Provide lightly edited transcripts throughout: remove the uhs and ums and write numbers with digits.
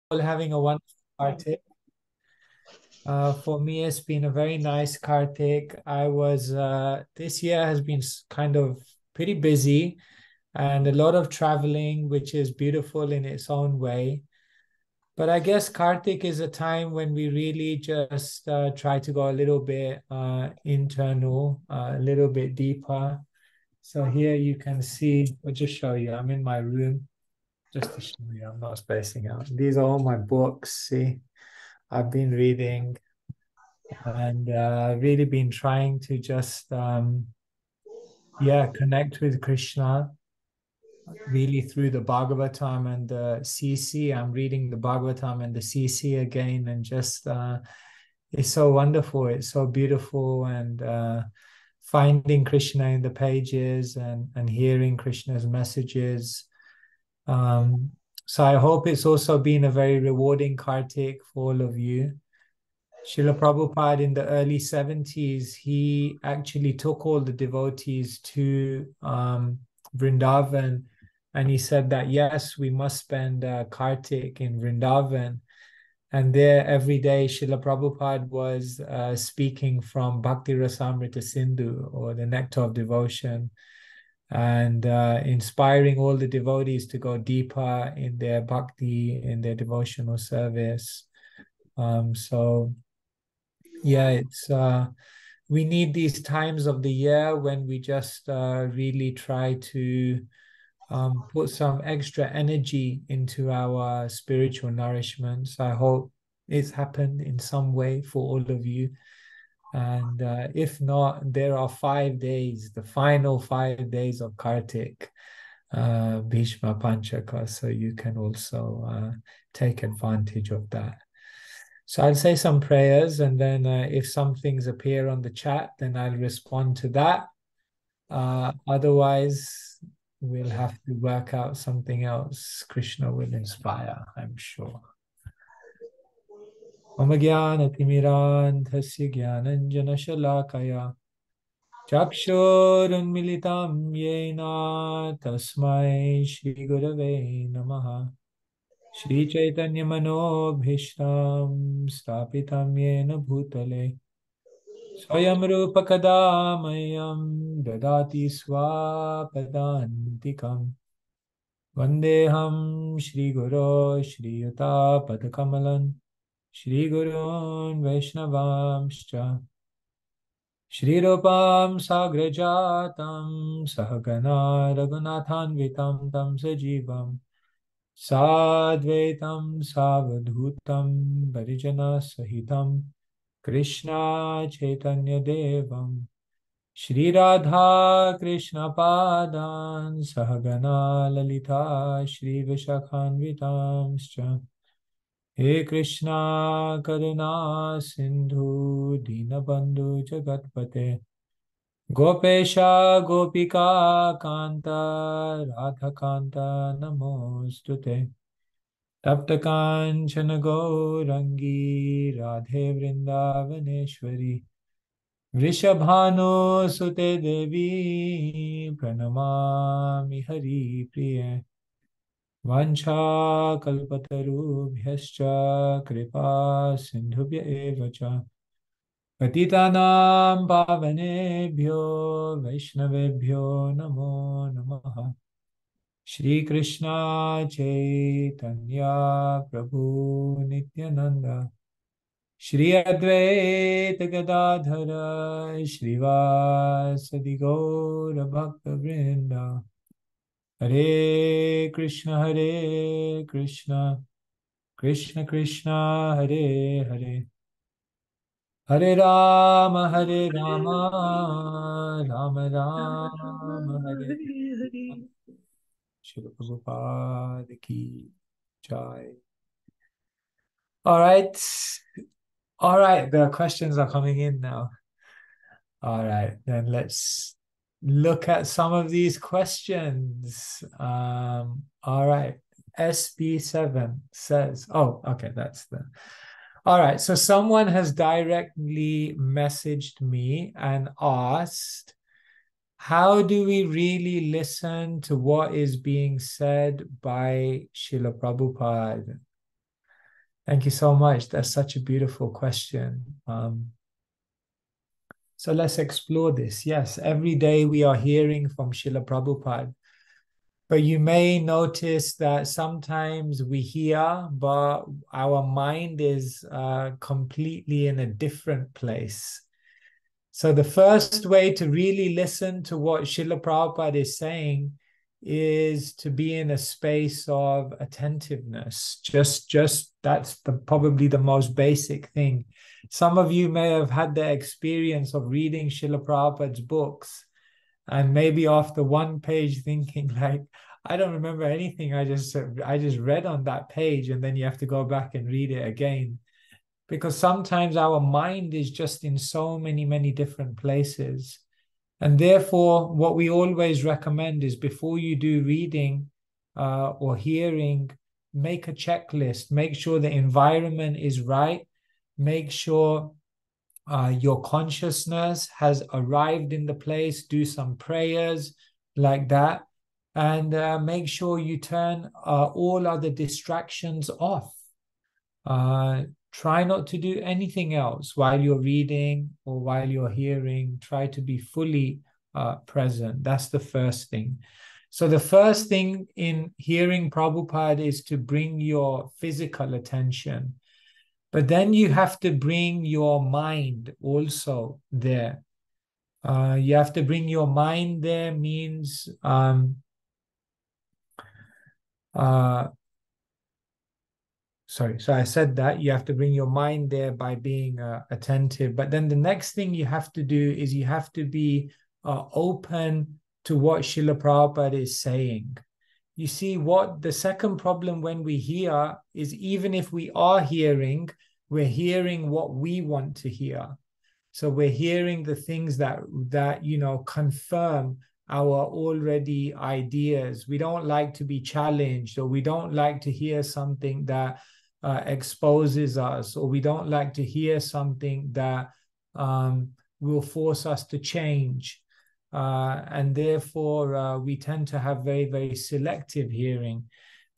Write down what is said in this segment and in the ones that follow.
Having a wonderful Kartik. For me, it's been a very nice Kartik. This year has been kind of pretty busy and a lot of traveling, which is beautiful in its own way. But I guess Kartik is a time when we really just try to go a little bit internal, a little bit deeper. So here you can see, I'll just show you, I'm in my room just to show you, I'm not spacing out. These are all my books, see? I've been reading and really been trying to just connect with Krishna really through the Bhagavatam and the CC. I'm reading the Bhagavatam and the CC again, and just it's so wonderful, it's so beautiful, and finding Krishna in the pages and hearing Krishna's messages. So I hope it's also been a very rewarding Kartik for all of you. Srila Prabhupada in the early 70s, he actually took all the devotees to Vrindavan, and he said that, yes, we must spend Kartik in Vrindavan. And there every day, Srila Prabhupada was speaking from Bhakti Rasamrita Sindhu, or the Nectar of Devotion, and inspiring all the devotees to go deeper in their bhakti, in their devotional service. So yeah, it's we need these times of the year when we just really try to put some extra energy into our spiritual nourishment. So I hope it's happened in some way for all of you. And if not, there are 5 days, the final 5 days of Kartik, Bhishma Panchaka, so you can also take advantage of that. So I'll say some prayers, and then if some things appear on the chat, then I'll respond to that. Otherwise, we'll have to work out something else. Krishna will inspire, I'm sure. Mama Jnanatimirandhasya Jnananjana Chakshurunmilitam Yena Tasmai Shri Gurave Namaha Shri Chaitanya Manobhishtam Stapitam Yena Bhutale Swayam Rupa Kadamayam Dadati Swapadantikam Vandeham Shri Guru Shri Yuta Padakamalan Shri Gurun Vaishnavamscha Shri Rupam Sagrajatam Sahagana Raghunathanvitam Tam Sajivam Sadvaitam Savadhutam Parijana Sahitam Krishna Chaitanya Devam Shri Radha Krishna Padan Sahagana Lalita Shri Vishakhanvitamscha He Krishna Karuna Sindhu Dinabandhu Jagatpate Gopesha Gopika Kanta Radha Kanta Namostute Tapta Kanchana Gaurangi Radhe Vrindavaneshwari Vrishabhanu Sute Devi Pranamami Hari Priye Vancha Kalpatarubhyascha Kripa Sindhubhya Evacha Patitanam Pavanebhyo Vaishnavebhyo Namo Namaha Shri Krishna Chaitanya Prabhu Nityananda Shri Advaita Gadadhara Shrivasadi Gaura Bhakta Vrinda Hare Krishna Krishna Krishna Hare Hare Hare Rama Rama Rama Hare Hare Srila Prabhupada ki jai. All right. All right. The questions are coming in now. All right. Then let's look at some of these questions. All right. SB7 says, oh, okay. All right. So someone has directly messaged me and asked, how do we really listen to what is being said by Srila Prabhupada? Thank you so much. That's such a beautiful question. So let's explore this. Yes, every day we are hearing from Srila Prabhupada, but you may notice that sometimes we hear, but our mind is completely in a different place. So the first way to really listen to what Srila Prabhupada is saying is to be in a space of attentiveness. Just that's probably the most basic thing. Some of you may have had the experience of reading Srila Prabhupada's books, and maybe after one page thinking like, I don't remember anything. I just read on that page, and then you have to go back and read it again, because sometimes our mind is just in so many different places. And therefore, what we always recommend is before you do reading or hearing, make a checklist, make sure the environment is right, make sure your consciousness has arrived in the place, do some prayers like that, and make sure you turn all other distractions off. Try not to do anything else while you're reading or while you're hearing. Try to be fully present. That's the first thing. So the first thing in hearing Prabhupada is to bring your physical attention. But then you have to bring your mind also there. You have to bring your mind there means sorry, so I said that you have to bring your mind there by being attentive. But then the next thing you have to do is you have to be open to what Srila Prabhupada is saying. You see, what the second problem when we hear is, even if we are hearing, we're hearing what we want to hear. So we're hearing the things that confirm our already ideas. We don't like to be challenged, or we don't like to hear something that exposes us, or we don't like to hear something that will force us to change. And therefore, we tend to have very selective hearing.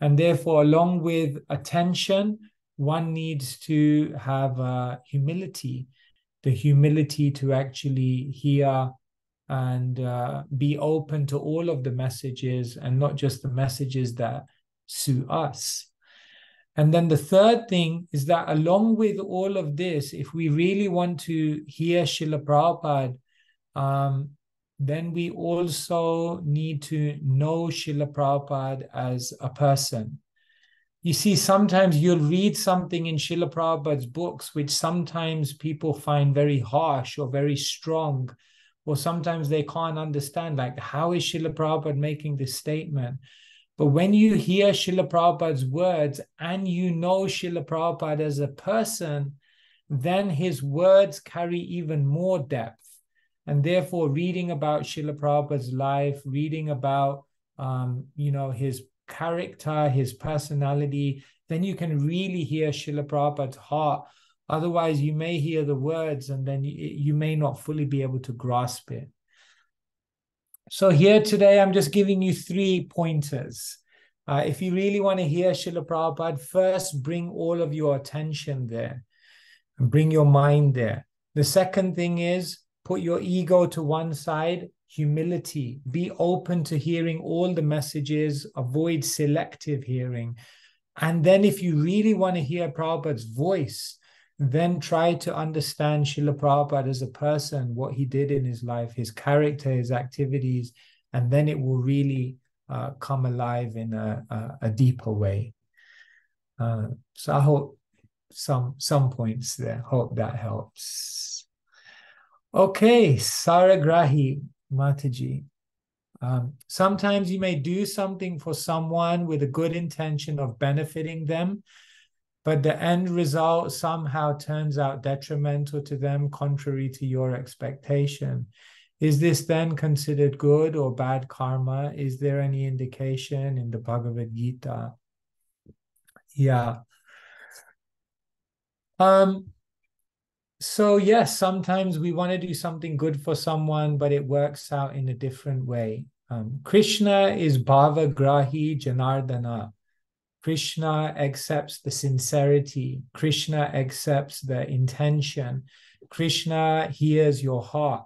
And therefore, along with attention, one needs to have humility, the humility to actually hear and be open to all of the messages, and not just the messages that suit us. And then the third thing is that along with all of this, if we really want to hear Srila Prabhupada, then we also need to know Srila Prabhupada as a person. You see, sometimes you'll read something in Srila Prabhupada's books, which sometimes people find very harsh or very strong, or sometimes they can't understand, like, how is Srila Prabhupada making this statement? But when you hear Srila Prabhupada's words and you know Srila Prabhupada as a person, then his words carry even more depth. And therefore, reading about Srila Prabhupada's life, reading about his character, his personality, then you can really hear Srila Prabhupada's heart. Otherwise, you may hear the words and then you may not fully be able to grasp it. So here today, I'm just giving you 3 pointers. If you really want to hear Srila Prabhupada, first bring all of your attention there and bring your mind there. The second thing is, put your ego to one side, humility. Be open to hearing all the messages, avoid selective hearing. And then if you really want to hear Prabhupada's voice, then try to understand Srila Prabhupada as a person, what he did in his life, his character, his activities, and then it will really come alive in a deeper way. So I hope some points there. Hope that helps. Okay, Saragrahi Mataji. Sometimes you may do something for someone with a good intention of benefiting them, but the end result somehow turns out detrimental to them, contrary to your expectation. Is this then considered good or bad karma? Is there any indication in the Bhagavad Gita? Yeah. So yes, sometimes we want to do something good for someone, but it works out in a different way. Krishna is Bhava Grahi Janardana. Krishna accepts the sincerity. Krishna accepts the intention. Krishna hears your heart.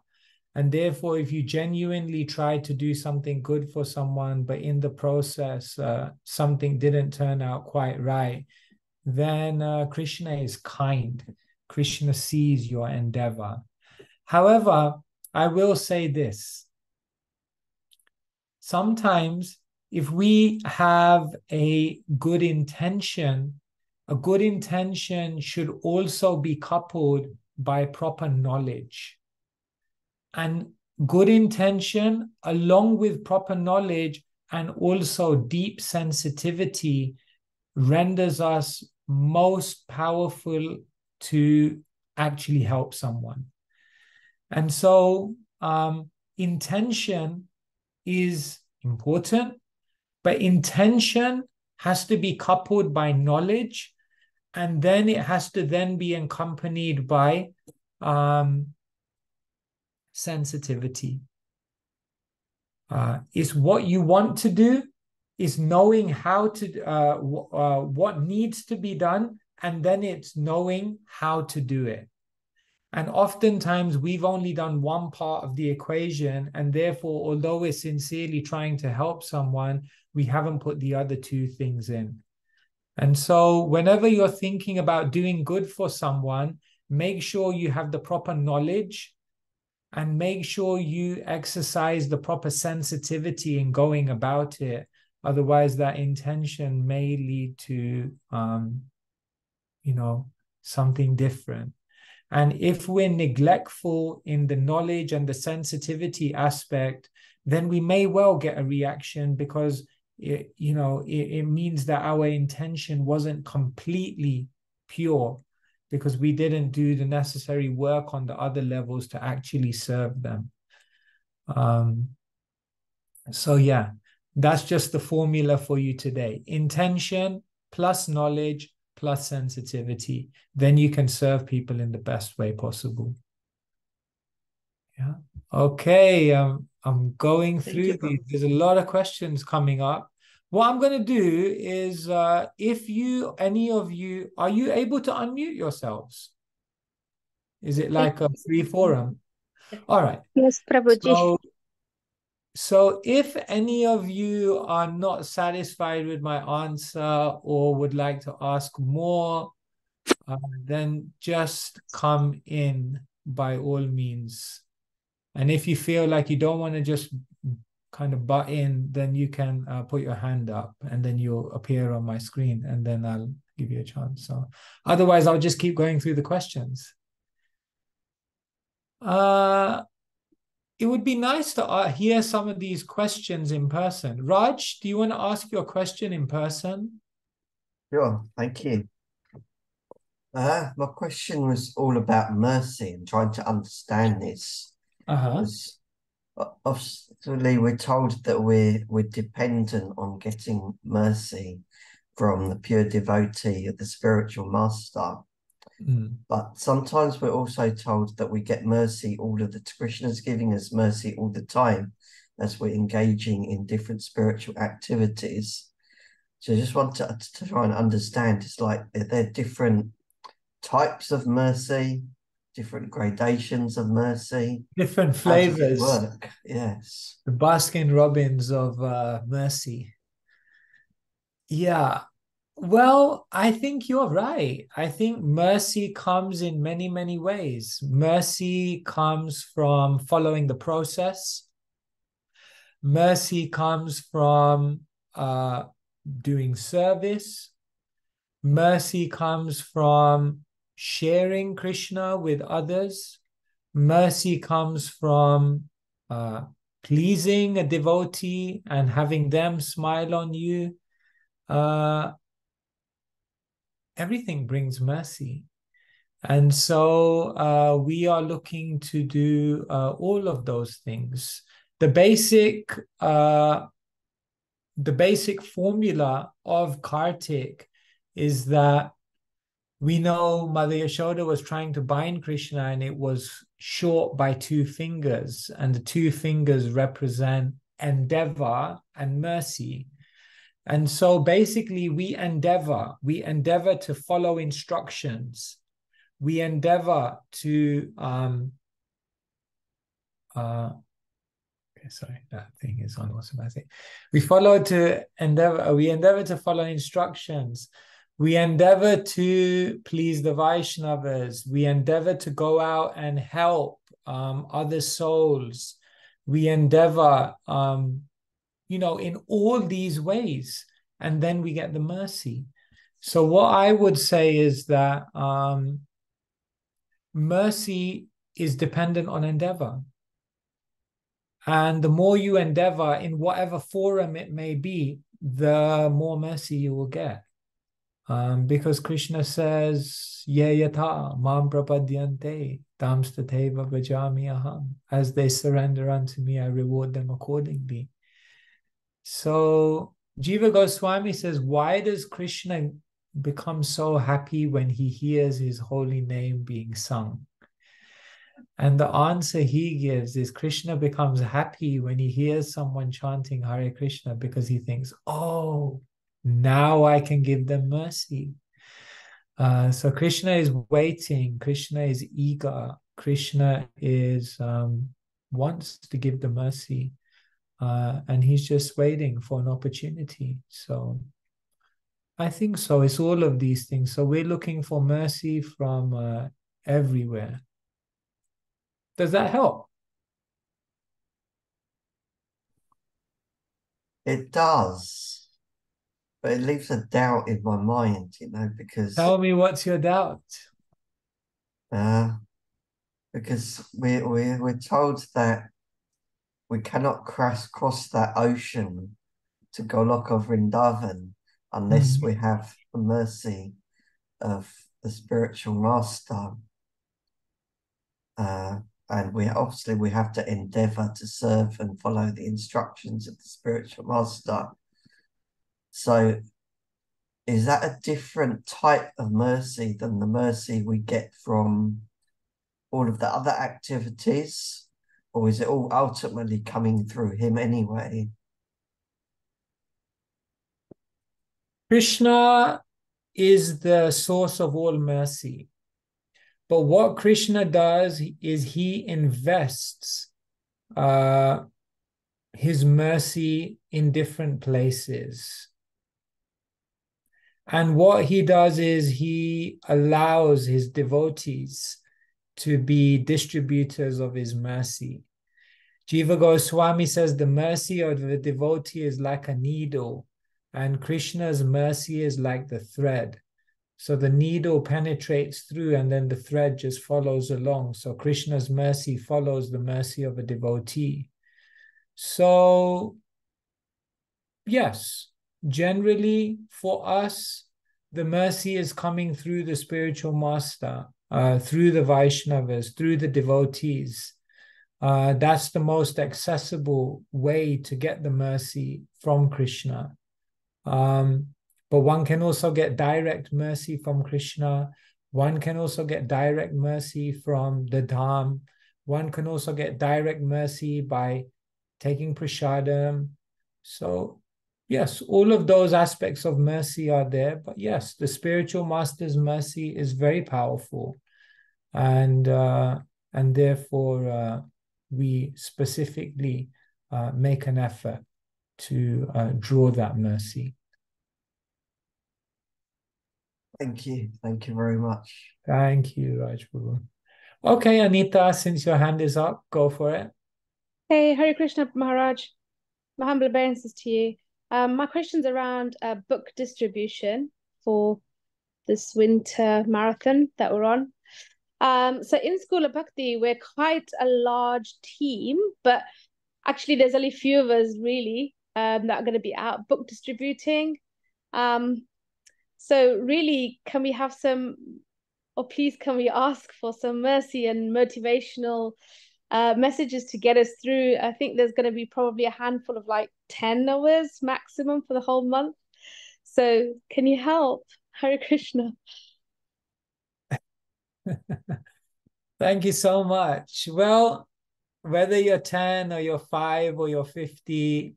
And therefore, if you genuinely try to do something good for someone, but in the process, something didn't turn out quite right, then Krishna is kind. Krishna sees your endeavor. However, I will say this. Sometimes, if we have a good intention should also be coupled by proper knowledge. And good intention, along with proper knowledge and also deep sensitivity, renders us most powerful to actually help someone. And so intention is important, but intention has to be coupled by knowledge, and then it has to then be accompanied by sensitivity. Is what you want to do, is knowing how to what needs to be done, and then it's knowing how to do it. And oftentimes we've only done one part of the equation, and therefore, although we're sincerely trying to help someone, we haven't put the other two things in. And so whenever you're thinking about doing good for someone, make sure you have the proper knowledge, and make sure you exercise the proper sensitivity in going about it. Otherwise, that intention may lead to, something different. And if we're neglectful in the knowledge and the sensitivity aspect, then we may well get a reaction, because it means that our intention wasn't completely pure, because we didn't do the necessary work on the other levels to actually serve them. So yeah, that's just the formula for you today. Intention plus knowledge plus sensitivity. Then you can serve people in the best way possible. Yeah. Okay. I'm going through these. There's a lot of questions coming up. What I'm going to do is, if any of you, are you able to unmute yourselves? Is it like a free forum? All right. Yes, Prabhuji. So if any of you are not satisfied with my answer or would like to ask more, then just come in by all means. And if you feel like you don't want to just kind of butt in, then you can put your hand up, and then you'll appear on my screen, and then I'll give you a chance. So otherwise, I'll just keep going through the questions. It would be nice to hear some of these questions in person. Raj, do you want to ask your question in person? Sure, thank you. My question was all about mercy and trying to understand this. Because obviously we're told that we're dependent on getting mercy from the pure devotee of the spiritual master. But sometimes we're also told that we get mercy all of the Krishna's giving us mercy all the time as we're engaging in different spiritual activities. So I just want to try and understand, it's like, are there different types of mercy, different gradations of mercy? Different flavors. How does it work? Yes. The Baskin Robbins of mercy. Yeah. Well, I think you're right. I think mercy comes in many, many ways. Mercy comes from following the process. Mercy comes from doing service. Mercy comes from sharing Krishna with others. Mercy comes from pleasing a devotee and having them smile on you. Everything brings mercy. And so we are looking to do all of those things. The basic formula of Kartik is that we know Mother Yashoda was trying to bind Krishna, and it was short by 2 fingers, and the 2 fingers represent endeavor and mercy. And so basically we endeavor to follow instructions. We endeavor to okay, sorry, that thing is on automatic. We endeavor to follow instructions. We endeavor to please the Vaishnavas. We endeavor to go out and help other souls. We endeavor, in all these ways, and then we get the mercy. So what I would say is that mercy is dependent on endeavor. And the more you endeavor in whatever forum it may be, the more mercy you will get. Because Krishna says, Ye yata mam prapadyante tamstateva bhajami aham. As they surrender unto me, I reward them accordingly. So Jiva Goswami says, why does Krishna become so happy when he hears his holy name being sung? And the answer he gives is Krishna becomes happy when he hears someone chanting Hare Krishna because he thinks, oh, now I can give them mercy. So Krishna is waiting. Krishna is eager. Krishna is wants to give the mercy. And he's just waiting for an opportunity. So I think so. It's all of these things. So we're looking for mercy from everywhere. Does that help? It does, but it leaves a doubt in my mind, because... Tell me, what's your doubt? Because we're told that we cannot cross that ocean to Goloka Vrindavan unless we have the mercy of the spiritual master. And we have to endeavor to serve and follow the instructions of the spiritual master. So is that a different type of mercy than the mercy we get from all of the other activities? Or is it all ultimately coming through him anyway? Krishna is the source of all mercy. But what Krishna does is he invests his mercy in different places. And what he does is he allows his devotees to be distributors of his mercy. Jiva Goswami says the mercy of the devotee is like a needle, and Krishna's mercy is like the thread. So the needle penetrates through and then the thread just follows along. So Krishna's mercy follows the mercy of a devotee. So yes, generally for us, the mercy is coming through the spiritual master, through the Vaishnavas, through the devotees. That's the most accessible way to get the mercy from Krishna. But one can also get direct mercy from Krishna. One can also get direct mercy from the Dham. One can also get direct mercy by taking prasadam. So yes, all of those aspects of mercy are there. But yes, the spiritual master's mercy is very powerful. And therefore we specifically make an effort to draw that mercy. Thank you. Thank you very much. Thank you, Rajguru. Okay, Anita, since your hand is up, go for it. Hey, Hare Krishna Maharaj. My humble obeisances to you. My question's around book distribution for this winter marathon that we're on. So in School of Bhakti, we're quite a large team, but actually there's only a few of us really that are going to be out book distributing. So really, can we have some, or please can we ask for some mercy and motivational messages to get us through? I think there's going to be probably a handful of like 10 of us maximum for the whole month. So can you help? Hare Krishna. Thank you so much. Well, whether you're 10 or you're 5 or you're 50,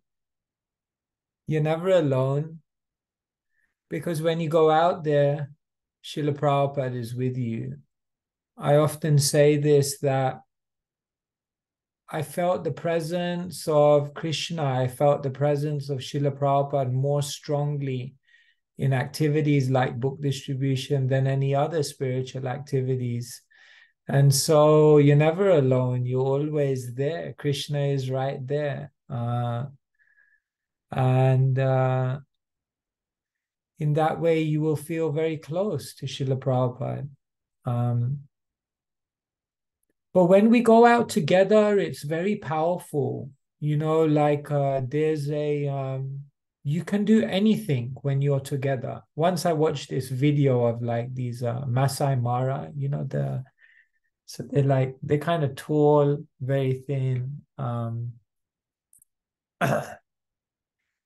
you're never alone. because when you go out there, Srila Prabhupada is with you. I often say this, that I felt the presence of Krishna, I felt the presence of Srila Prabhupada more strongly in activities like book distribution than any other spiritual activities. And so you're never alone, you're always there. Krishna is right there. And in that way, you will feel very close to Srila Prabhupada. But when we go out together, it's very powerful. You know, like there's a, you can do anything when you're together. Once I watched this video of like these Masai Mara, you know, so they're kind of tall, very thin.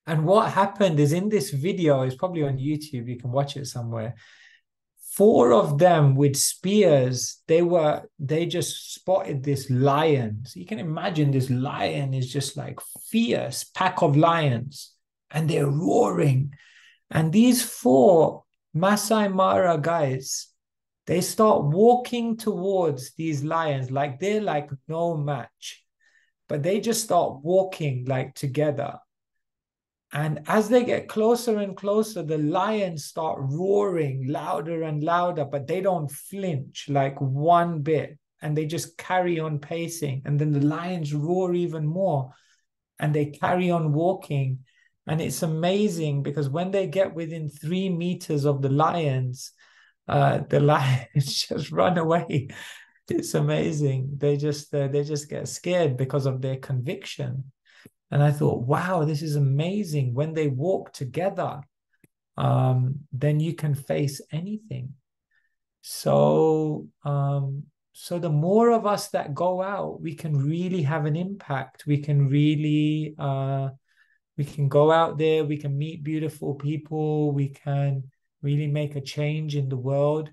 And what happened is, in this video, it's probably on YouTube, you can watch it somewhere. 4 of them with spears, they just spotted this lion. So you can imagine this lion is just like fierce pack of lions, and they're roaring. And these 4 Masai Mara guys, they start walking towards these lions like they're like no match, but they just start walking like together. And as they get closer and closer, the lions start roaring louder and louder, but they don't flinch like one bit. And they just carry on pacing. And then the lions roar even more, and they carry on walking. And it's amazing, because when they get within 3 meters of the lions just run away. It's amazing. They just get scared because of their conviction. And I thought, wow, this is amazing. When they walk together, then you can face anything. So the more of us that go out, we can really have an impact. We can really, we can go out there, we can meet beautiful people, we can really make a change in the world.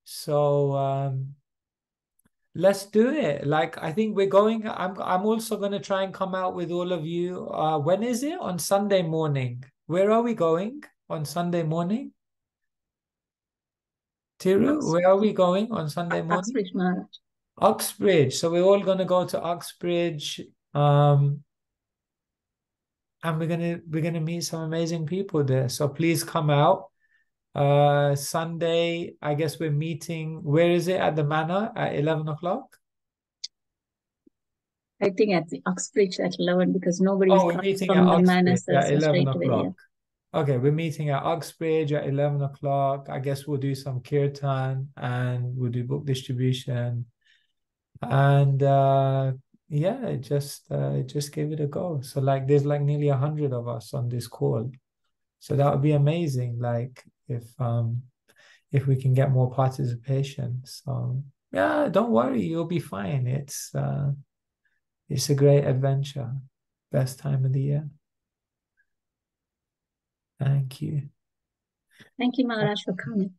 So let's do it. Like, I think we're going, I'm also going to try and come out with all of you. When is it? On Sunday morning. Where are we going on Sunday morning? Tiru, where are we going on Sunday morning? Uxbridge, Maharaj. Uxbridge. So we're all going to go to Uxbridge. And we're gonna meet some amazing people there. So please come out. Sunday, I guess we're meeting. Where is it? At the Manor at 11 o'clock? I think at the Uxbridge at 11, because nobody is we're coming meeting from at the Manor, Uxbridge so at 11 straight o'clock. away. Yeah. Okay, we're meeting at Uxbridge at 11 o'clock. I guess we'll do some kirtan and we'll do book distribution. And yeah, just give it a go. So like there's like nearly 100 of us on this call. So that would be amazing. Like if we can get more participation. So yeah, don't worry, you'll be fine. It's a great adventure. Best time of the year. Thank you. Thank you, Maharaj, for coming.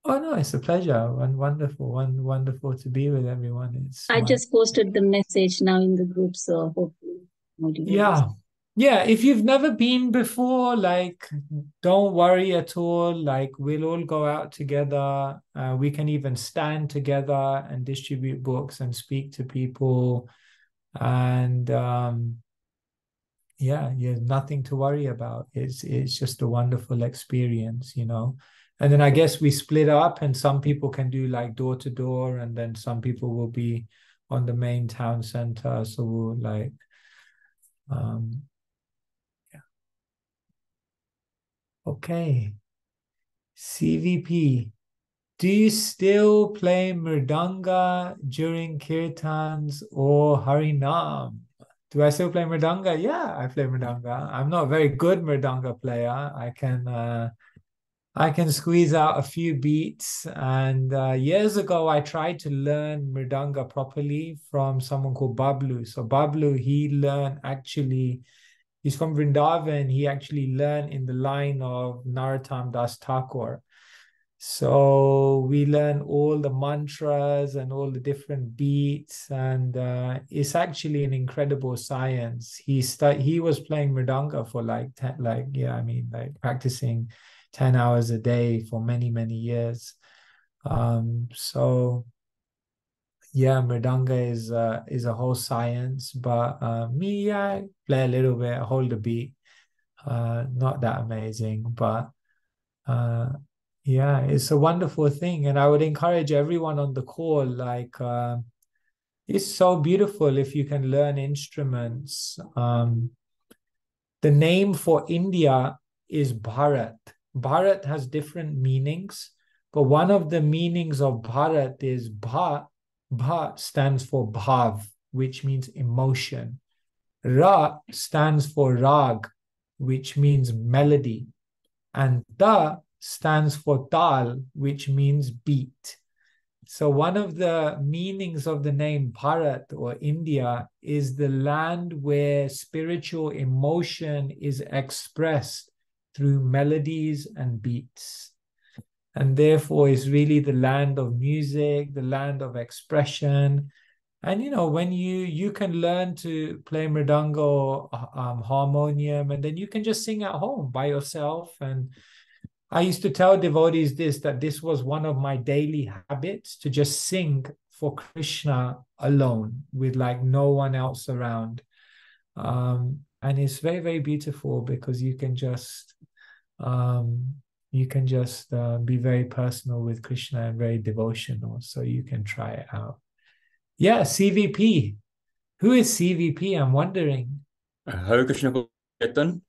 Oh no, it's a pleasure. Wonderful to be with everyone. I just posted the message now in the group, so hopefully. Yeah, if you've never been before, like, don't worry at all. Like, we'll all go out together. We can even stand together and distribute books and speak to people. And yeah, you have nothing to worry about. It's just a wonderful experience, you know. And then I guess we split up, and some people can do like door to door, and then some people will be on the main town center. So we'll like okay. CVP. Do you still play mridanga during kirtans or harinam? Do I still play mridanga? Yeah, I play mridanga. I'm not a very good mridanga player. I can squeeze out a few beats. And years ago, I tried to learn mridanga properly from someone called Bablu. So Bablu, he's from Vrindavan. He actually learned in the line of Narottam Das Thakur. So So we learn all the mantras and all the different beats, and it's actually an incredible science. He was playing mridanga for like practicing 10 hours a day for many, many years. So yeah, mridanga is a whole science, but me, I play a little bit, hold the beat. Not that amazing, but yeah, it's a wonderful thing. And I would encourage everyone on the call, like it's so beautiful if you can learn instruments. The name for India is Bharat. Bharat has different meanings, but one of the meanings of Bharat is Bha. Bha stands for Bhav, which means emotion. Ra stands for Rag, which means melody. And Da stands for Tal, which means beat. So one of the meanings of the name Bharat or India is the land where spiritual emotion is expressed through melodies and beats. And therefore is really the land of music, the land of expression. And when you can learn to play mridanga or harmonium, and then you can just sing at home by yourself. And I used to tell devotees that this was one of my daily habits, to just sing for Krishna alone with like no one else around. And it's very, very beautiful because you can just be very personal with Krishna and very devotional. So you can try it out. Yeah, CVP. Who is CVP? I'm wondering. Hare Krishna, Ketan.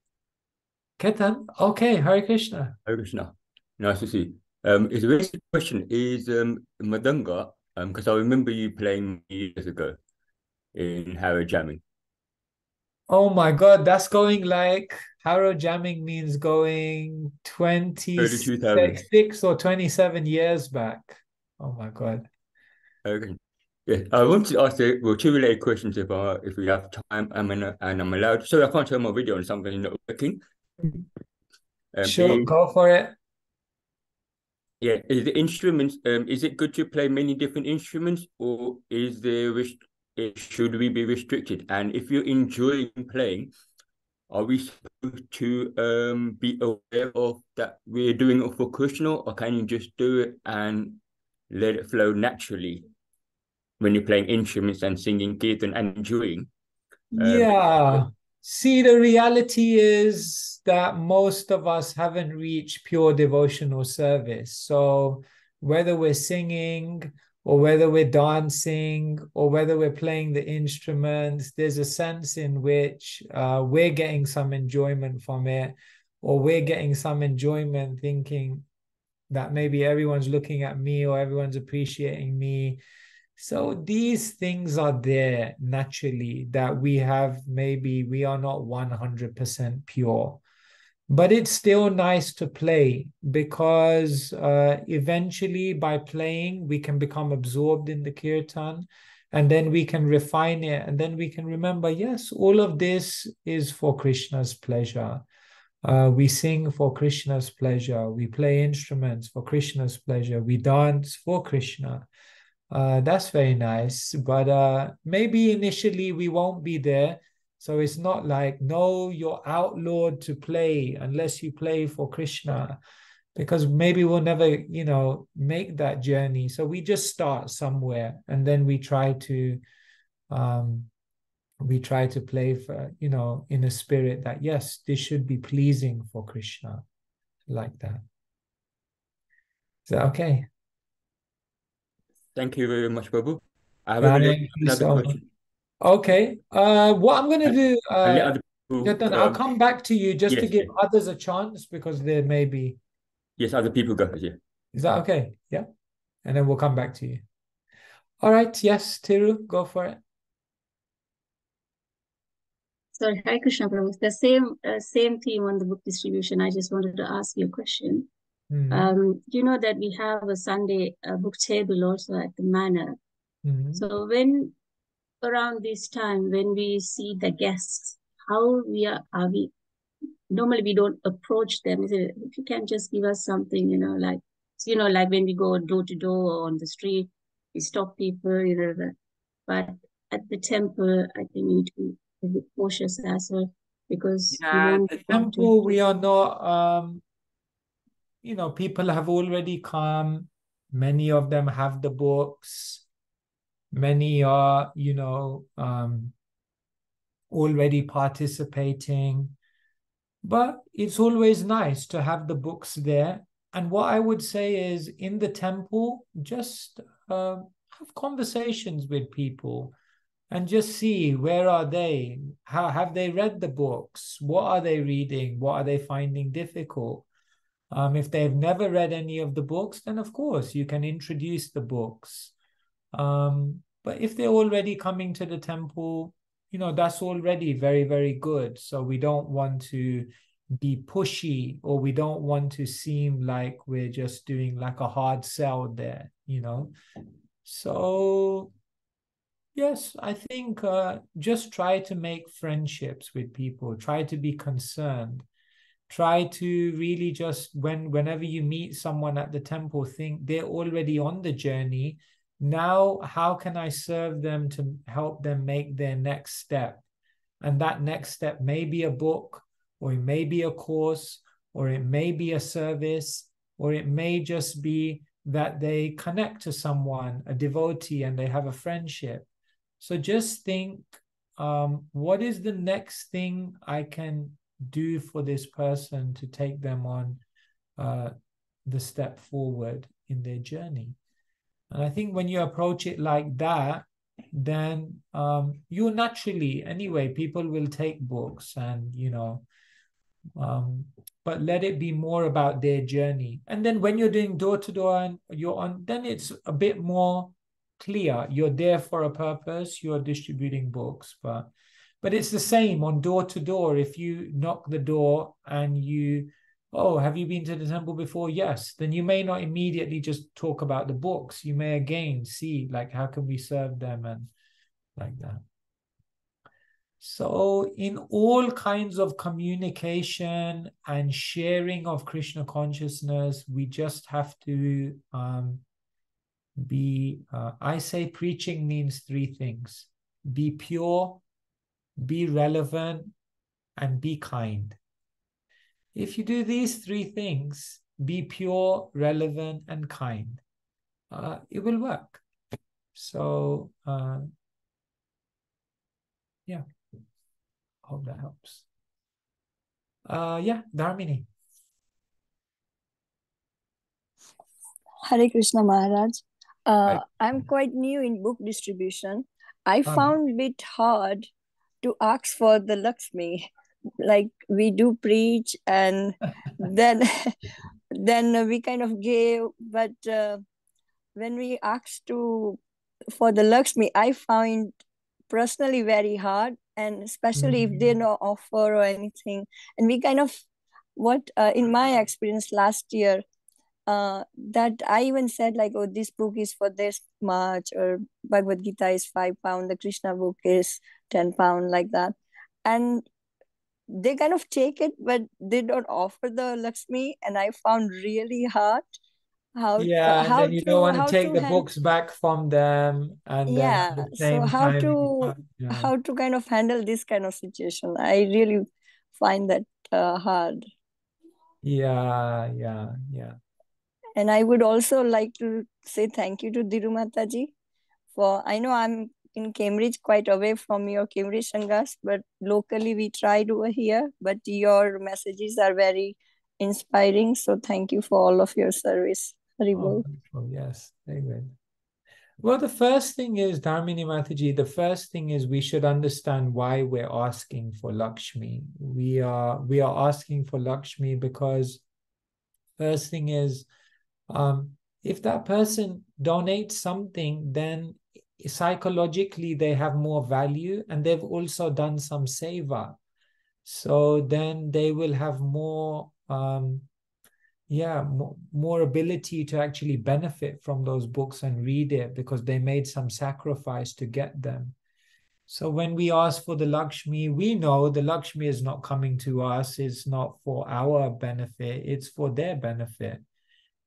Ketan? Okay, Hare Krishna. Hare Krishna. Nice to see. It's a very simple question. Is Madanga, because I remember you playing years ago in Harrow Jamming. Oh my God, that's going like Harrow Jamming means going 26 or 27 years back. Oh my God. Okay. Yeah, I want to ask two related questions if we have time and I'm allowed. Sorry, I can't turn my video on something not working. Sure, go for it. Yeah, is the instruments, is it good to play many different instruments, or should we be restricted? And if you're enjoying playing, are we supposed to be aware of that we're doing it for Krishna, or can you just do it and let it flow naturally when you're playing instruments and singing kirtan and enjoying? Yeah. See, the reality is that most of us haven't reached pure devotional service. So whether we're singing or whether we're dancing or whether we're playing the instruments, there's a sense in which we're getting some enjoyment from it, or we're getting some enjoyment thinking that maybe everyone's looking at me or everyone's appreciating me. So these things are there naturally, that we are not 100% pure. But it's still nice to play because eventually by playing, we can become absorbed in the kirtan, and then we can refine it, and then we can remember, yes, all of this is for Krishna's pleasure. We sing for Krishna's pleasure. We play instruments for Krishna's pleasure. We dance for Krishna. That's very nice, but maybe initially we won't be there. So it's not like, no, you're outlawed to play unless you play for Krishna, because maybe we'll never, make that journey. So we just start somewhere, and then we try to play for, in a spirit that, yes, this should be pleasing for Krishna, like that. Is that okay? Thank you very much, Prabhu. I have another question. Okay. What I'm going to do, Ketan, I'll come back to you just to give others a chance, because there may be. Yes, other people go. Yeah. Is that okay? Yeah. And then we'll come back to you. All right. Yes, Thiru, go for it. Sorry, Hare Krishna, Prabhu. The same theme on the book distribution. I just wanted to ask you a question. You know that we have a Sunday book table also at the manor. So when around this time, when we see the guests, how are we normally we don't approach them? If you can just give us something, like you know, like when we go door to door or on the street, we stop people, you know, but at the temple, I think we need to be a bit cautious as well, because we won't the temple, we are not, you know, people have already come. Many of them have the books. Many are, you know, already participating. But it's always nice to have the books there. And what I would say is in the temple, just have conversations with people and just see where are they? How have they read the books? What are they reading? What are they finding difficult? If they've never read any of the books, then of course you can introduce the books. But if they're already coming to the temple, you know, that's already very, very good. So we don't want to be pushy, or we don't want to seem like we're just doing like a hard sell there, you know. So yes, I think just try to make friendships with people. Try to be concerned. Try to really just, whenever you meet someone at the temple, think they're already on the journey. Now, how can I serve them to help them make their next step? And that next step may be a book, or it may be a course, or it may be a service, or it may just be that they connect to someone, a devotee, and they have a friendship. So just think, what is the next thing I can do for this person to take them on the step forward in their journey? And I think when you approach it like that, then you naturally, anyway, people will take books and, you know, but let it be more about their journey. And then when you're doing door to door and you're on, then it's a bit more clear. You're there for a purpose, you're distributing books, but it's the same on door to door. If you knock the door and you, oh, have you been to the temple before? Yes. Then you may not immediately just talk about the books. You may again see, like, how can we serve them and like that. So in all kinds of communication and sharing of Krishna consciousness, we just have to I say preaching means three things: be pure, be relevant, and be kind. If you do these three things, be pure, relevant, and kind, it will work. So, yeah, hope that helps. Yeah, Dharmini. Hare Krishna Maharaj. I'm quite new in book distribution. I found it bit hard to ask for the Lakshmi. Like we do preach and then we kind of gave, but when we asked for the Lakshmi, I found personally very hard, and especially if they no offer or anything. And we kind of, in my experience last year, that I even said like, oh, this book is for this much, or Bhagavad Gita is £5, the Krishna book is £10, like that. And they kind of take it, but they don't offer the Lakshmi, and I found really hard how and then you don't want to take the books back from them, and then at the same time, how to kind of handle this kind of situation. I really find that hard. Yeah. And I would also like to say thank you to Diru Mataji for, I know I'm in Cambridge, quite away from your Cambridge Sanghas, but locally we tried over here, but your messages are very inspiring. So thank you for all of your service. Oh, yes, very good. Well, the first thing is, Dharmini Mataji, the first thing is we should understand why we're asking for Lakshmi. We are asking for Lakshmi because first thing is, if that person donates something, then psychologically they have more value, and they've also done some seva. So then they will have more more ability to actually benefit from those books and read it, because they made some sacrifice to get them. So when we ask for the Lakshmi, we know the Lakshmi is not coming to us, it's not for our benefit, it's for their benefit.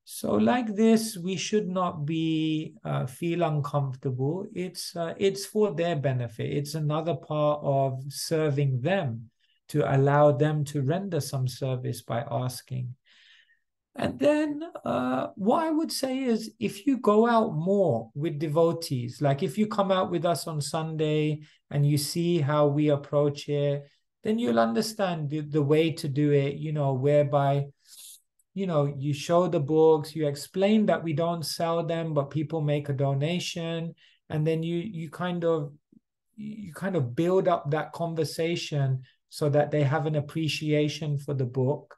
So like this, we should not be feel uncomfortable. It's for their benefit. It's another part of serving them, to allow them to render some service by asking. And then what I would say is, if you go out more with devotees, like if you come out with us on Sunday and you see how we approach it, then you'll understand the way to do it, whereby, you show the books, you explain that we don't sell them, but people make a donation. And then you kind of build up that conversation so that they have an appreciation for the book.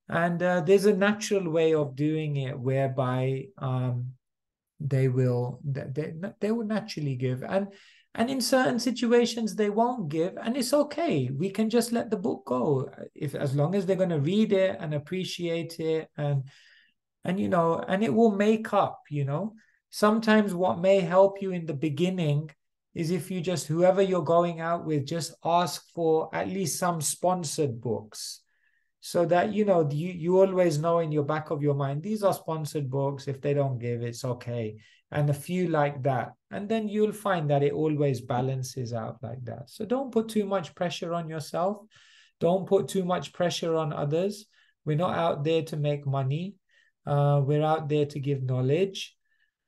And there's a natural way of doing it whereby they will naturally give, and in certain situations they won't give, and it's okay. We can just let the book go, as long as they're going to read it and appreciate it, and it will make up. Sometimes what may help you in the beginning is if you just, whoever you're going out with, just ask for at least some sponsored books. So that, you always know in your back of your mind, these are sponsored books. If they don't give, it's okay. And a few like that. And then you'll find that it always balances out like that. So don't put too much pressure on yourself. Don't put too much pressure on others. We're not out there to make money. We're out there to give knowledge.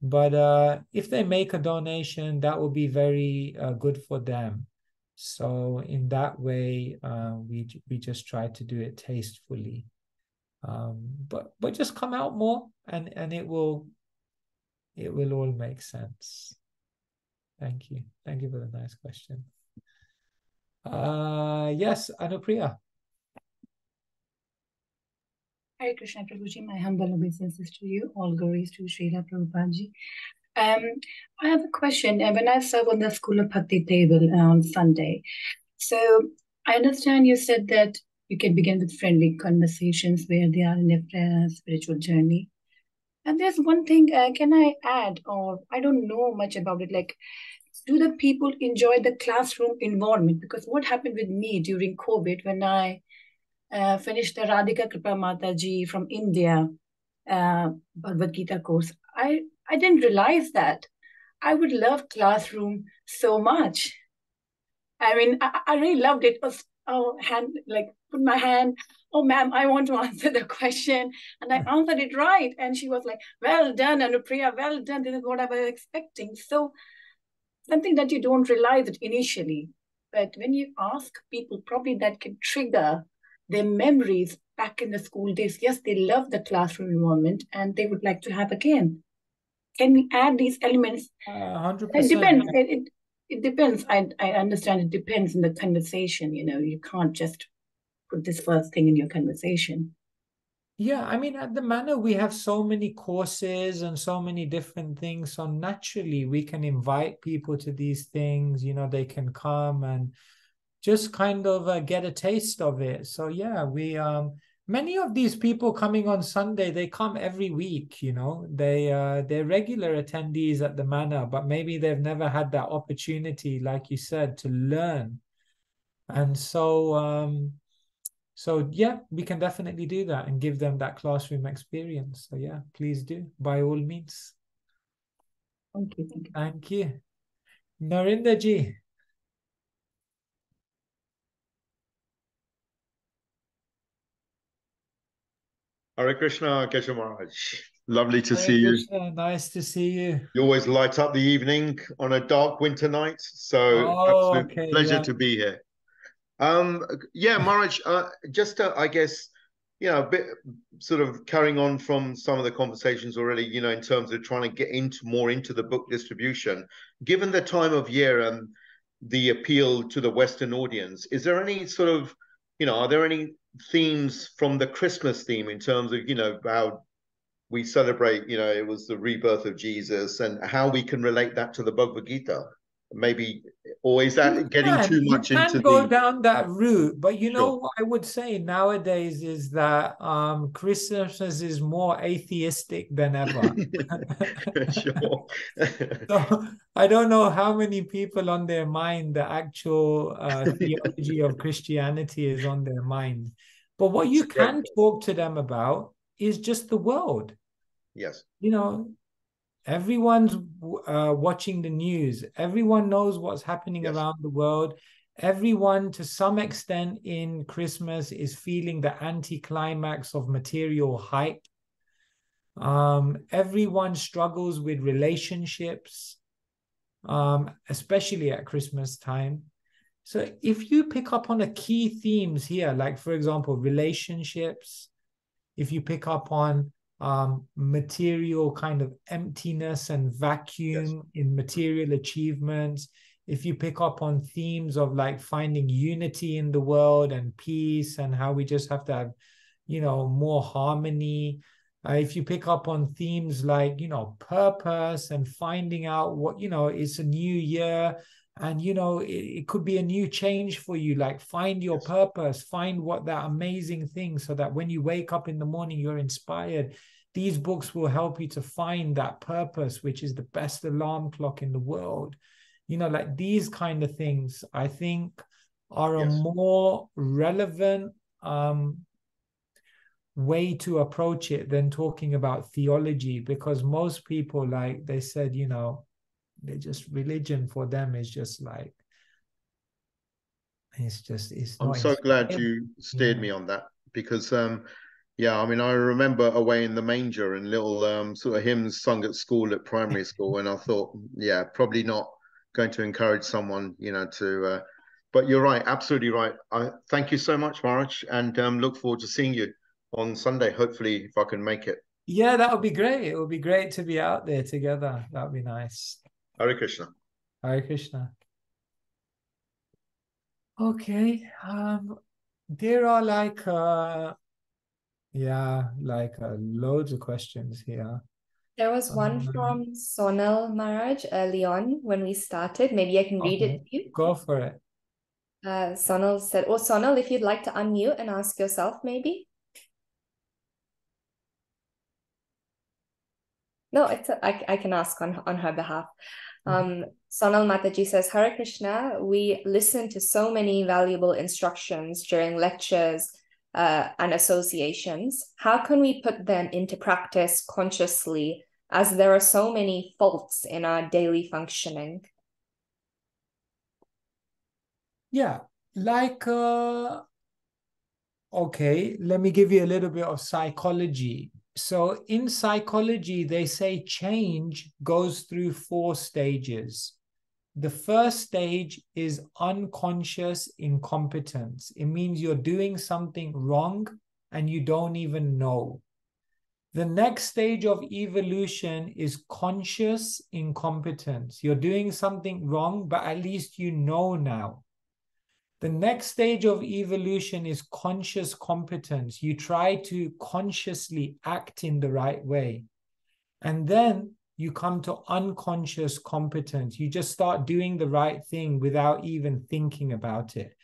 But if they make a donation, that will be very good for them. So in that way, we just try to do it tastefully. But just come out more, and it will all make sense. Thank you for the nice question. Yes, Anupriya. Hare Krishna Prabhuji, my humble obeisances to you. All glories to Srila Prabhupada. I have a question. When I serve on the School of Bhakti table on Sunday, so I understand you said that you can begin with friendly conversations where they are in their spiritual journey. And there's one thing, can I add, or I don't know much about it, like, do the people enjoy the classroom environment? Because what happened with me during COVID, when I finished the Radhika Kripa Mataji from India Bhagavad Gita course, I didn't realize that I would love classroom so much. I mean, I really loved it. It was, put my hand, oh ma'am, I want to answer the question. And I answered it right. And she was like, well done, Anupriya, well done. This is what I was expecting. So something that you don't realize it initially. But when you ask people, probably that can trigger their memories back in the school days. Yes, they love the classroom environment and they would like to have again. Can we add these elements? 100%. It depends. It depends. I understand it depends on the conversation. You can't just put this first thing in your conversation. Yeah, I mean, at the Manor, we have so many courses and so many different things. So naturally, we can invite people to these things. They can come and just kind of get a taste of it. So yeah, we many of these people coming on Sunday, they come every week. They're regular attendees at the Manor, but maybe they've never had that opportunity, like you said, to learn. And so yeah, we can definitely do that and give them that classroom experience. So yeah, please do, by all means. Thank you. Thank you. Narinder ji. Hare Krishna, Keshava Maharaj. Lovely to Hare see Krishna, you. nice to see you. You always light up the evening on a dark winter night. So absolute pleasure to be here. Yeah, Maharaj, just I guess, a bit sort of carrying on from some of the conversations already, in terms of trying to get more into the book distribution. Given the time of year and the appeal to the Western audience, is there any sort of, are there any themes from the Christmas theme in terms of, how we celebrate, it was the rebirth of Jesus, and how we can relate that to the Bhagavad Gita? Maybe, or is that getting too much into the... You can go down that route, but know what I would say nowadays is that Christmas is more atheistic than ever. Sure. So I don't know how many people on their mind the actual theology of Christianity is on their mind. But what you can talk to them about is just the world. Yes. You know, everyone's watching the news. Everyone knows what's happening around the world. Everyone, to some extent in Christmas, is feeling the anticlimax of material hype. Everyone struggles with relationships, especially at Christmas time. So if you pick up on the key themes here, like, for example, relationships, if you pick up on material kind of emptiness and vacuum in material achievements, if you pick up on themes of like finding unity in the world and peace and how we just have to have, you know, more harmony. If you pick up on themes like, you know, purpose and finding out what, you know, it's a new year and, you know, it could be a new change for you. Like, find your purpose, find what that amazing thing, so that when you wake up in the morning, you're inspired. These books will help you to find that purpose, which is the best alarm clock in the world. You know, like these kind of things, I think, are a more relevant way to approach it than talking about theology, because most people, like they said, you know, they just, religion for them is just like, it's I'm not so glad inspiring. you steered me on that, because yeah, I mean, I remember Away in the Manger and little sort of hymns sung at school, at primary school, and I thought, yeah, probably not going to encourage someone, you know, to but you're right, absolutely right. I thank you so much, Maharaj, and look forward to seeing you on Sunday, hopefully, if I can make it. Yeah, that would be great. It would be great to be out there together. That would be nice. Hare Krishna. Hare Krishna. Okay. There are like loads of questions here. There was one from Sonal Maharaj early on when we started. Maybe I can read it to you. Go for it. Sonal said, "Oh, Sonal, if you'd like to unmute and ask yourself, maybe." No, I can ask on her behalf. Sonal Mataji says, Hare Krishna, we listen to so many valuable instructions during lectures and associations. How can we put them into practice consciously, as there are so many faults in our daily functioning? Yeah, like, okay, let me give you a little bit of psychology. So in psychology, they say change goes through 4 stages. The first stage is unconscious incompetence. It means you're doing something wrong and you don't even know. The next stage of evolution is conscious incompetence. You're doing something wrong, but at least you know now. The next stage of evolution is conscious competence. You try to consciously act in the right way. And then you come to unconscious competence. You just start doing the right thing without even thinking about it.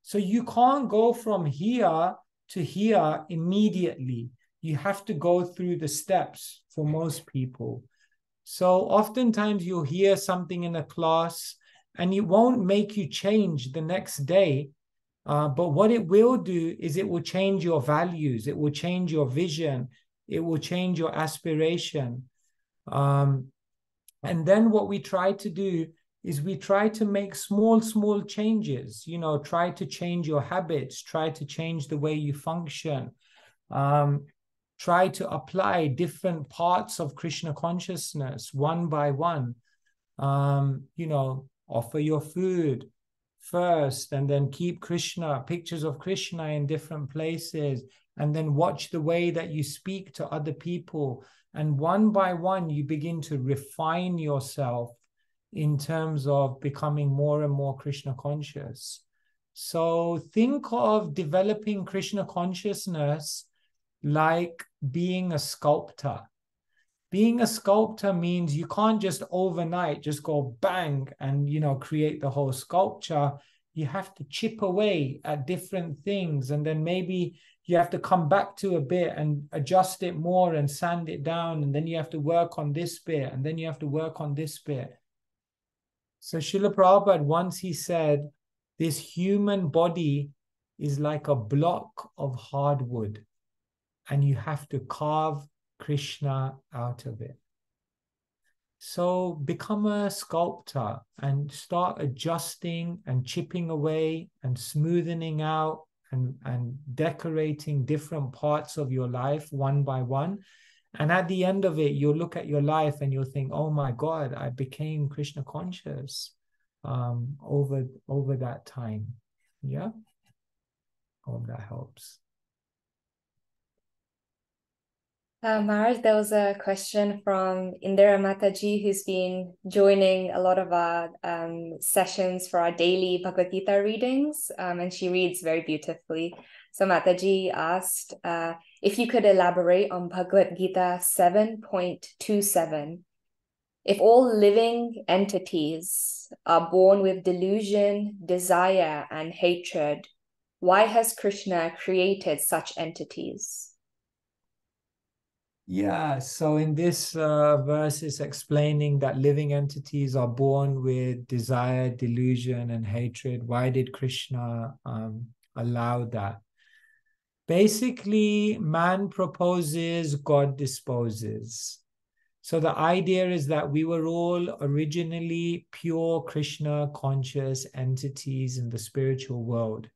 So you can't go from here to here immediately. You have to go through the steps for most people. So oftentimes you'll hear something in a class and it won't make you change the next day. But what it will do is it will change your values. It will change your vision. It will change your aspiration. And then what we try to do is we try to make small changes, you know, try to change your habits, try to change the way you function, try to apply different parts of Krishna consciousness one by one. You know, offer your food first and then keep Krishna, pictures of Krishna in different places, and then watch the way that you speak to other people. And one by one, you begin to refine yourself in terms of becoming more and more Krishna conscious. So think of developing Krishna consciousness like being a sculptor. Being a sculptor means you can't just overnight just go bang and, you know, create the whole sculpture. You have to chip away at different things, and then maybe you have to come back to a bit and adjust it more and sand it down, and then you have to work on this bit, and then you have to work on this bit. So Srila Prabhupada once he said, this human body is like a block of hardwood, and you have to carve Krishna out of it. So become a sculptor and start adjusting and chipping away and smoothing out and decorating different parts of your life one by one. And at the end of it, you'll look at your life and you'll think, oh my God, I became Krishna conscious over that time. Yeah. Hope that helps. Maharaj, there was a question from Indira Mataji, who's been joining a lot of our sessions for our daily Bhagavad Gita readings, and she reads very beautifully. So Mataji asked if you could elaborate on Bhagavad Gita 7.27. If all living entities are born with delusion, desire, and hatred, why has Krishna created such entities? Yeah, so in this verse is explaining that living entities are born with desire, delusion, and hatred. Why did Krishna allow that? Basically, man proposes, God disposes. So the idea is that we were all originally pure Krishna conscious entities in the spiritual world.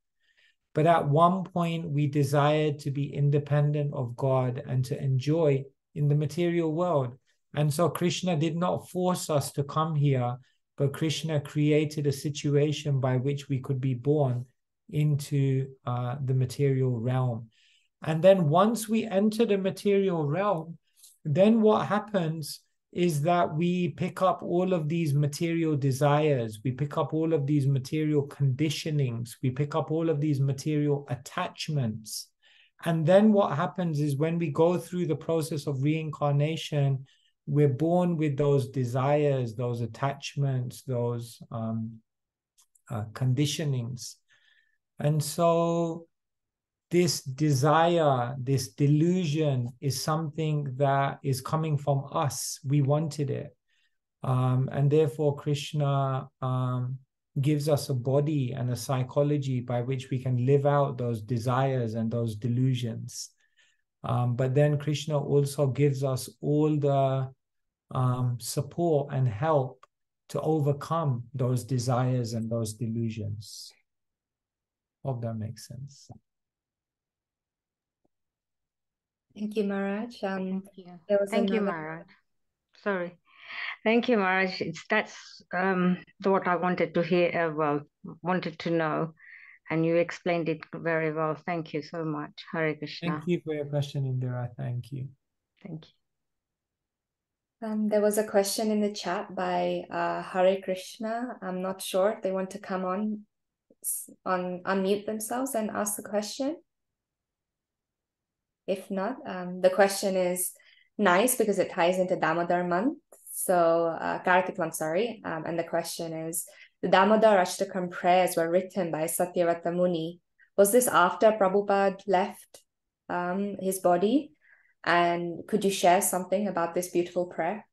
But at one point, we desired to be independent of God and to enjoy in the material world. And so Krishna did not force us to come here, but Krishna created a situation by which we could be born into the material realm. And then once we enter the material realm, then what happens is that we pick up all of these material desires, we pick up all of these material conditionings, we pick up all of these material attachments. And then what happens is when we go through the process of reincarnation, we're born with those desires, those attachments, those conditionings. And so this desire, this delusion is something that is coming from us. We wanted it. And therefore Krishna gives us a body and a psychology by which we can live out those desires and those delusions. But then Krishna also gives us all the support and help to overcome those desires and those delusions. Hope that makes sense. Thank you, Maharaj. Thank you. Thank you, Maharaj. Sorry. Thank you, Maharaj. That's what I wanted to hear, wanted to know. And you explained it very well. Thank you so much. Hare Krishna. Thank you for your question, Indira. Thank you. Thank you. There was a question in the chat by Hare Krishna. I'm not sure if they want to come on unmute themselves and ask the question. If not, the question is nice because it ties into Damodar month. So Kartik, I'm sorry. And the question is, the Damodar Ashtakam prayers were written by Satyavrata Muni. Was this after Prabhupada left his body? And could you share something about this beautiful prayer?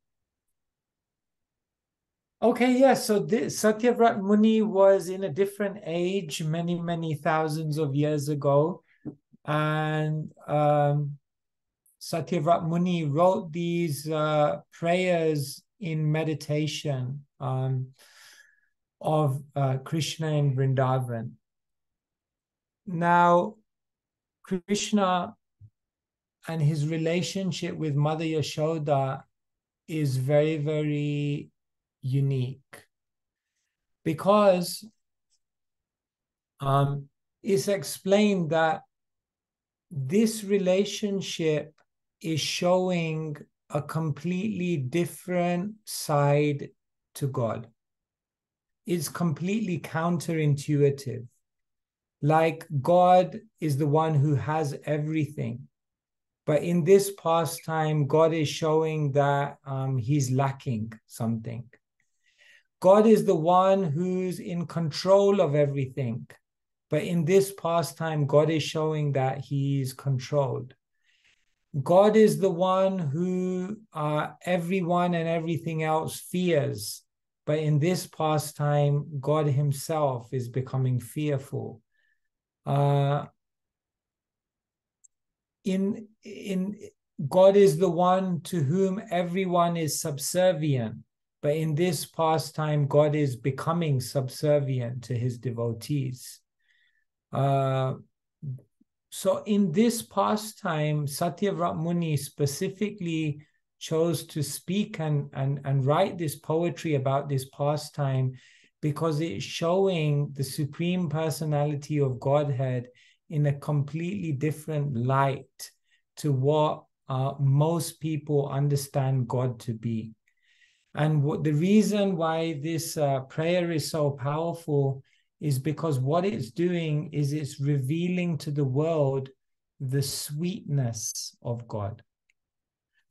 Okay, yeah. So Satyavrata Muni was in a different age, many, many thousands of years ago. And Satyavrata Muni wrote these prayers in meditation of Krishna in Vrindavan. Now, Krishna and his relationship with Mother Yashoda is very, very unique because it's explained that this relationship is showing a completely different side to God. It's completely counterintuitive. Like God is the one who has everything. But in this pastime, God is showing that he's lacking something. God is the one who's in control of everything. But in this pastime, God is showing that he's controlled. God is the one who everyone and everything else fears. But in this pastime, God himself is becoming fearful. In God is the one to whom everyone is subservient. But in this pastime, God is becoming subservient to his devotees. So in this pastime, Satyavrat Muni specifically chose to speak and write this poetry about this pastime because it's showing the Supreme Personality of Godhead in a completely different light to what most people understand God to be. And the reason why this prayer is so powerful is because what it's doing is it's revealing to the world the sweetness of God.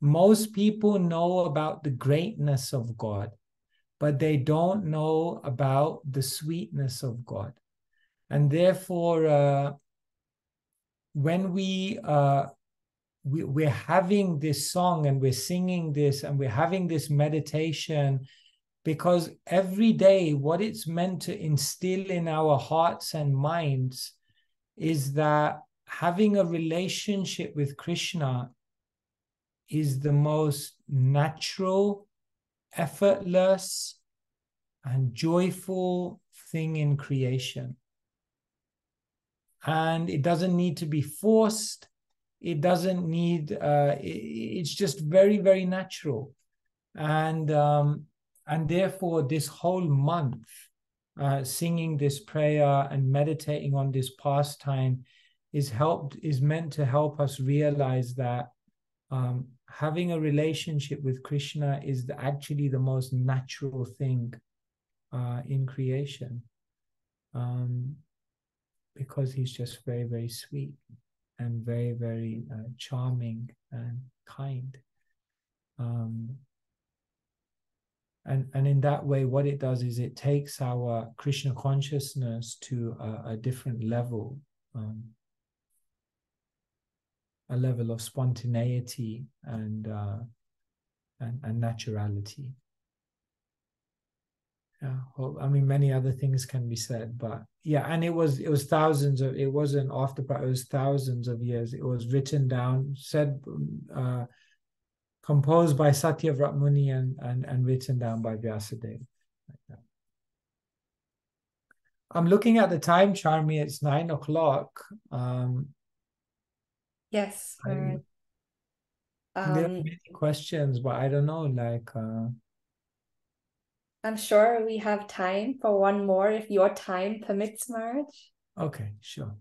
Most people know about the greatness of God, but they don't know about the sweetness of God. And therefore, when we're having this song and we're singing this and we're having this meditation, because every day what it's meant to instill in our hearts and minds is that having a relationship with Krishna is the most natural, effortless, and joyful thing in creation. And it doesn't need to be forced. It doesn't need, it's just very, very natural. And therefore, this whole month, singing this prayer and meditating on this pastime is meant to help us realize that having a relationship with Krishna is actually the most natural thing in creation, because he's just very, very sweet and very, very charming and kind. And in that way, what it does is it takes our Krishna consciousness to a different level, a level of spontaneity and naturality. Yeah, well, I mean, many other things can be said, but yeah, and it was thousands of, it wasn't after, it was thousands of years. It was written down, said, composed by Satyavrat Muni and written down by Vyasadeva. Like that. I'm looking at the time, Charmi, it's 9 o'clock. Yes. There are many questions, but I don't know, like... I'm sure we have time for one more if your time permits, Maharaj. Okay, sure.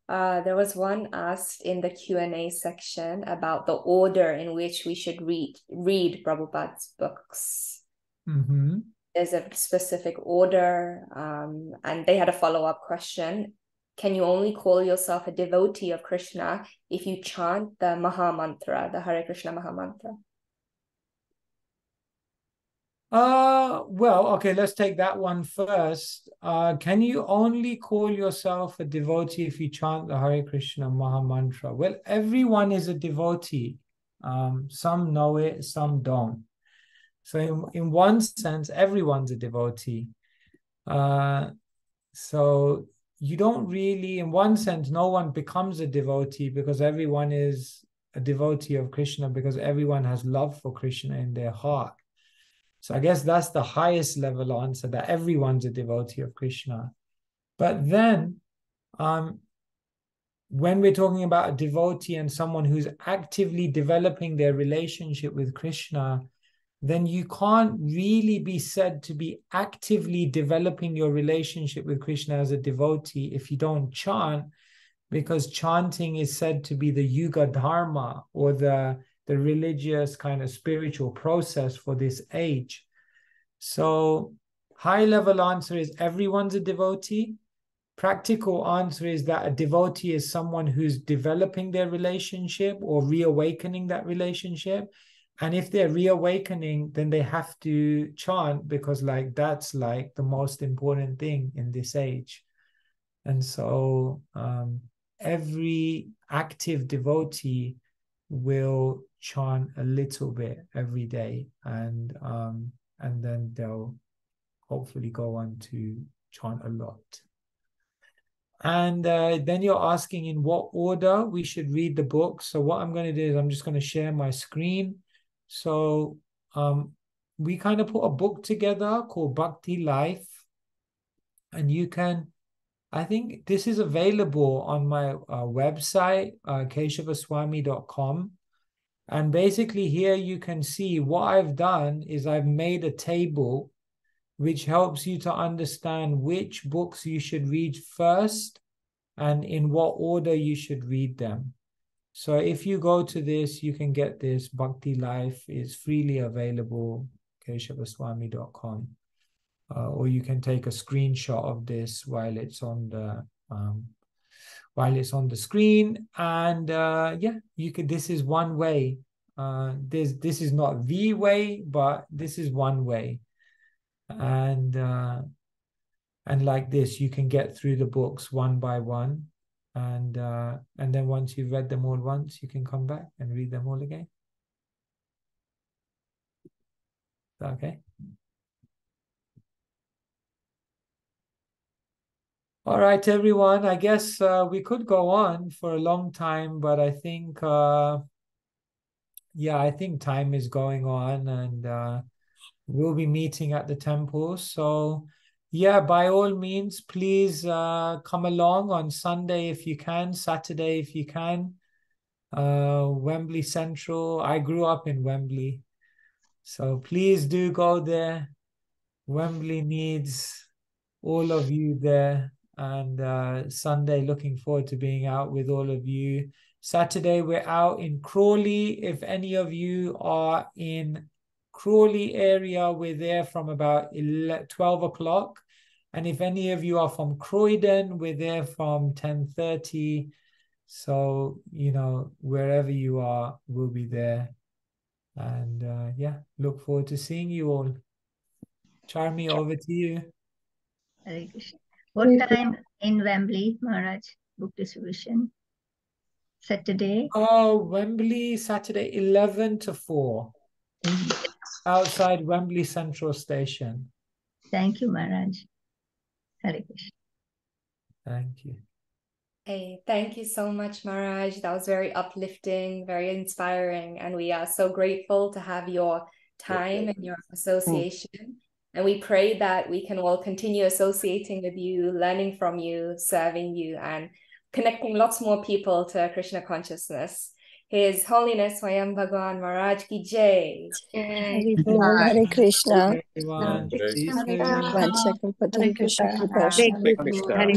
There was one asked in the Q&A section about the order in which we should read Prabhupada's books. Mm-hmm. There's a specific order, and they had a follow-up question. Can you only call yourself a devotee of Krishna if you chant the Maha Mantra, the Hare Krishna Maha Mantra? Well, okay, let's take that one first. Can you only call yourself a devotee if you chant the Hare Krishna Maha Mantra? Well, everyone is a devotee. Some know it, some don't. So in one sense, everyone's a devotee. So you don't really, in one sense, no one becomes a devotee because everyone is a devotee of Krishna, because everyone has love for Krishna in their heart. So I guess that's the highest level answer, that everyone's a devotee of Krishna. But then, when we're talking about a devotee and someone who's actively developing their relationship with Krishna, then you can't really be said to be actively developing your relationship with Krishna as a devotee if you don't chant, because chanting is said to be the yuga dharma, or the religious kind of spiritual process for this age. So high level answer is everyone's a devotee. Practical answer is that a devotee is someone who's developing their relationship or reawakening that relationship. And if they're reawakening, then they have to chant, because like that's like the most important thing in this age. And so every active devotee will chant a little bit every day, and then they'll hopefully go on to chant a lot. And then you're asking in what order we should read the book. So what I'm going to do is I'm just going to share my screen. So we kind of put a book together called Bhakti Life. And you can, I think this is available on my website, keshavaswami.com. And basically here you can see what I've done is I've made a table which helps you to understand which books you should read first and in what order you should read them. So if you go to this, you can get this. Bhakti Life is freely available, keshavaswami.com. Or you can take a screenshot of this while it's on the screen. And yeah, you could. This is one way. This is not the way, but this is one way. And like this, you can get through the books one by one, and then once you've read them all once, you can come back and read them all again. Okay. All right, everyone. I guess we could go on for a long time, but I think, yeah, I think time is going on, and we'll be meeting at the temple. So, yeah, by all means, please come along on Sunday if you can, Saturday if you can. Wembley Central. I grew up in Wembley, so please do go there. Wembley needs all of you there. And Sunday, looking forward to being out with all of you. Saturday, we're out in Crawley. If any of you are in Crawley area, we're there from about 12 o'clock. And if any of you are from Croydon, we're there from 10:30. So, you know, wherever you are, we'll be there. And yeah, look forward to seeing you all. Charmi, over to you. Hare Krishna. What time in Wembley, Maharaj, book distribution? Saturday? Oh, Wembley, Saturday, 11 to 4. Outside Wembley Central Station. Thank you, Maharaj. Hare Krishna. Thank you. Hey, thank you so much, Maharaj. That was very uplifting, very inspiring. And we are so grateful to have your time and your association. And we pray that we can all continue associating with you, learning from you, serving you, and connecting lots more people to Krishna consciousness. His Holiness Swayam Bhagwan Maharaj ki jai. Hare Krishna. Hare Krishna. Hare Krishna. Hare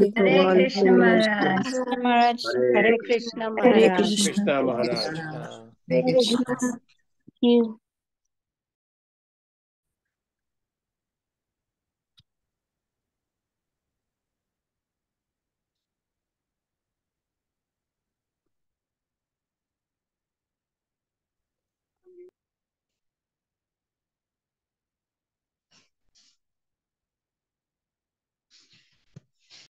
Krishna Maharaj. Hare Krishna Maharaj. Hare Krishna Maharaj. Hare Krishna.